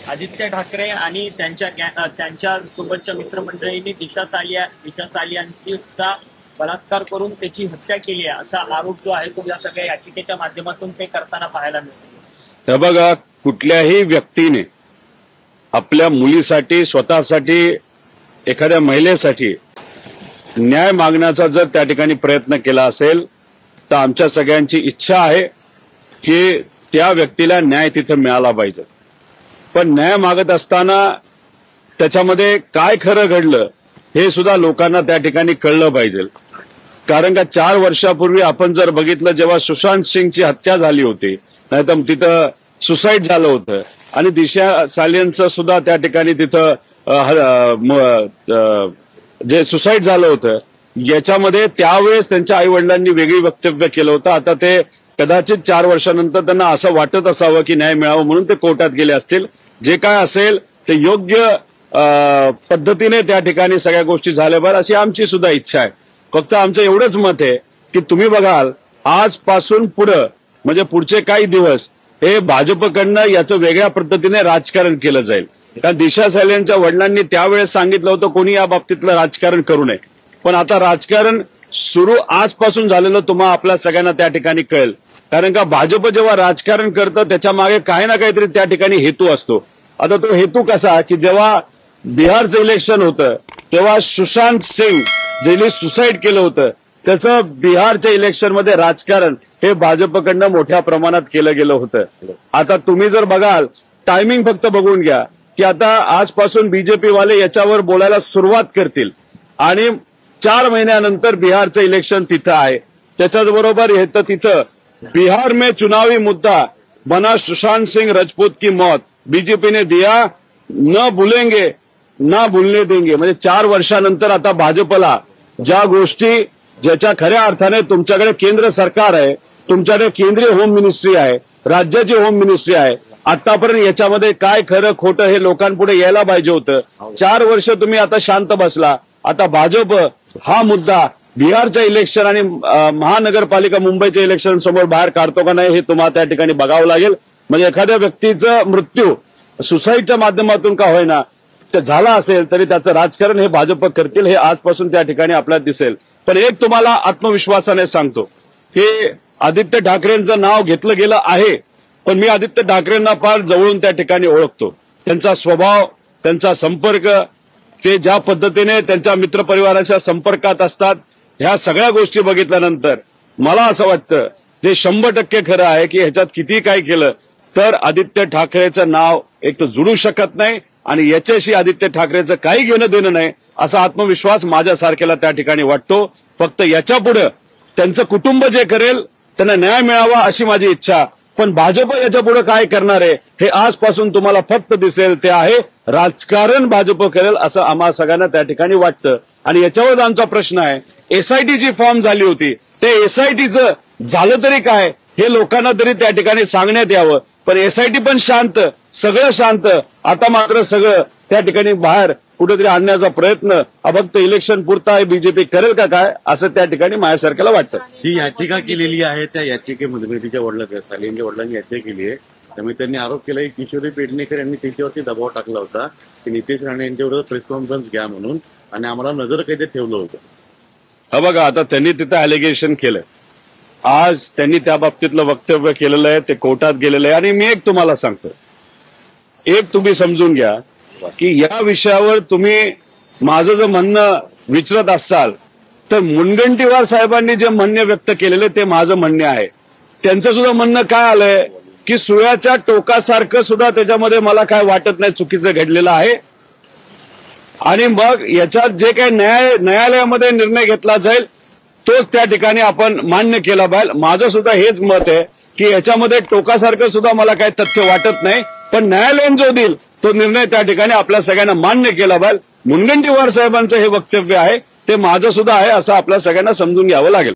आदित्य ठाकरे आणि त्यांच्या सोबतच्या मित्रमंडळींनी दिशा सालियांचा बलात्कार करून त्याची हत्या केली आहे असा आरोप जो आहे तो या सगळ्या याचिकेच्या माध्यमातून ते करताना पाहायला मिळतो। हे बघा, कुठल्याही व्यक्तीने आपल्या मुलीसाठी, स्वतःसाठी, एखाद्या महिलेसाठी न्याय मागण्याचा जर त्या ठिकाणी प्रयत्न केला असेल तर आमच्या सगळ्यांची इच्छा आहे की त्या व्यक्तीला न्याय तिथे मिळाला पाहिजे। पण न्याय मागत असताना त्याच्यामध्ये काय खरं घडलं हे सुद्धा लोकांना त्या ठिकाणी कळलं पाहिजे। कारण का 4 वर्षापूर्वी आपण जर बघितलं, जेव्हा सुशांत सिंगची हत्या झाली होती, नाहीतर तिथं सुसाईड झालं होतं आणि दिशा सालियांचं सुद्धा त्या ठिकाणी तिथं जे सुसाईड झालं होतं, याच्यामध्ये त्यावेळेस त्यांच्या आई वडिलांनी वेगळी वक्तव्य केलं होतं। आता ते कदाचित 4 वर्षानंतर त्यांना असं वाटत असावं की न्याय मिळावं म्हणून ते कोर्टात गेले असतील। जे काय असेल ते योग्य पद्धतीने त्या ठिकाणी सगळ्या गोष्टी झाल्या पाहिजे अशी आमची सुद्धा इच्छा आहे। फक्त आमचं एवढंच मत आहे की तुम्ही बघाल आजपासून पुढं म्हणजे पुढचे काही दिवस हे भाजपकडनं याचं वेगळ्या पद्धतीने राजकारण केलं जाईल। कारण दिशा सालियांच्या वडिलांनी त्यावेळेस सांगितलं होतं कोणी या बाबतीतलं राजकारण करू नये, पण आता राजकारण सुरू आजपासून झालेलं तुम्हा आपल्या सगळ्यांना त्या ठिकाणी कळेल। कारण का भाजप जेव्हा राजकारण करतं त्याच्या मागे काही ना काहीतरी त्या ठिकाणी हेतू असतो। आता तो हेतू कसा की जेव्हा बिहारचं इलेक्शन होतं तेव्हा सुशांत सिंग ज्यांनी सुसाईड केलं होतं त्याचं बिहारच्या इलेक्शनमध्ये राजकारण हे भाजपकडनं मोठ्या प्रमाणात केलं गेलं होतं। आता तुम्ही जर बघाल टायमिंग फक्त बघून घ्या की आता आजपासून बीजेपी वाले याच्यावर बोलायला सुरुवात करतील आणि 4 महिन्यानंतर बिहारचं इलेक्शन तिथं आहे। त्याच्याबरोबर येतं तिथं बिहार में चुनावी मुद्दा बना सुशांत सिंह राजपूत की मौत, बीजेपी ने दिया न भूलेंगे ना भूलने देंगे। म्हणजे 4 वर्षानंतर आता भाजपला ज्या गोष्टी ज्याच्या खऱ्या अर्थाने तुमच्याकडे केंद्र सरकार आहे, तुमच्याकडे केंद्रीय होम मिनिस्ट्री आहे, राज्याची होम मिनिस्ट्री आहे, आतापर्यंत याच्यामध्ये काय खरं खोटं हे लोकांपुढे यायला पाहिजे होतं। 4 वर्ष तुम्ही आता शांत बसला। आता भाजप हा मुद्दा बिहारच्या इलेक्शन आणि महानगरपालिका मुंबईच्या इलेक्शन समोर बाहेर काढतो का नाही हे तुम्हाला त्या ठिकाणी बघावं लागेल। म्हणजे एखाद्या व्यक्तीचा मृत्यू सुसाईडच्या माध्यमातून का होईना ते झाला असेल तरी त्याचं राजकारण हे भाजप करतील हे आजपासून त्या ठिकाणी आपल्याला दिसेल। पण एक तुम्हाला आत्मविश्वासाने सांगतो की आदित्य ठाकरेंचं नाव घेतलं गेलं आहे, पण मी आदित्य ठाकरेंना फार जवळून त्या ठिकाणी ओळखतो। त्यांचा स्वभाव, त्यांचा संपर्क, ते ज्या पद्धतीने त्यांच्या मित्रपरिवाराच्या संपर्कात असतात, ह्या सगळ्या गोष्टी बघितल्यानंतर मला असं वाटतं ते 100% खरं आहे की ह्याच्यात किती काय केलं तर आदित्य ठाकरेचं नाव एक तर जुळू शकत नाही आणि याच्याशी आदित्य ठाकरेचं काही घेणं देणं नाही असा आत्मविश्वास माझ्यासारख्याला त्या ठिकाणी वाटतो। फक्त याच्या पुढे त्यांचं कुटुंब जे करेल त्यांना न्याय मिळावा अशी माझी इच्छा, पण भाजप याच्या पुढे काय करणार आहे हे आजपासून तुम्हाला फक्त दिसेल, ते आहे राजकारण भाजप करेल असं आम्हा सगळ्यांना त्या ठिकाणी वाटतं। आणि याच्यावर आमचा प्रश्न आहे, एसआयटी जी फॉर्म झाली होती ते एसआयटीचं झालं तरी काय हे लोकांना तरी त्या ठिकाणी सांगण्यात यावं। पण एसआयटी पण शांत, सगळं शांत, आता मात्र सगळं त्या ठिकाणी बाहेर कुठेतरी आणण्याचा प्रयत्न फक्त इलेक्शन पुरता बीजेपी करेल का काय असं त्या ठिकाणी माझ्यासारख्याला वाटतं। ही याचिका केलेली आहे, त्या याचिकेमध्ये तिच्या सालियांच्या वडिलांनी याचिका केली आहे, त्यामुळे त्यांनी आरोप केला की किशोरी पेडणेकर यांनी त्याच्यावरती दबाव टाकला होता की नितेश राणे यांच्याविरोधात प्रेस कॉन्फरन्स घ्या म्हणून आणि आम्हाला नजरकैदेत ठेवलं होतं। हा बघा, आता त्यांनी तिथं अलिगेशन केलं, आज त्यांनी त्या बाबतीतलं वक्तव्य केलेलं आहे, ते कोर्टात गेलेलं आहे। आणि मी एक तुम्हाला सांगतो, एक तुम्ही समजून घ्या की या विषयावर तुम्ही माझं जर म्हणणं विचारत असाल तर मुनगंटीवार साहेबांनी जे म्हणणे व्यक्त केलेले ते माझं म्हणणे आहे। त्यांचं सुद्धा म्हणणं काय आलंय की सुळ्याच्या टोकासारखं सुद्धा त्याच्यामध्ये मला काय वाटत नाही चुकीचं घडलेलं आहे आणि मग याच्यात जे काही न्यायालयामध्ये निर्णय घेतला जाईल तोच त्या ठिकाणी आपण मान्य केला पाहिजे। माझं सुद्धा हेच मत आहे की याच्यामध्ये टोकासारखं सुद्धा मला काही तथ्य वाटत नाही, पण न्यायालयाने जो देईल तो निर्णय त्या ठिकाणी आपल्या सगळ्यांना मान्य केला पाहिजे। मुनगंटीवार साहेबांचं हे वक्तव्य आहे ते माझं सुद्धा आहे असं आपल्या सगळ्यांना समजून घ्यावं लागेल।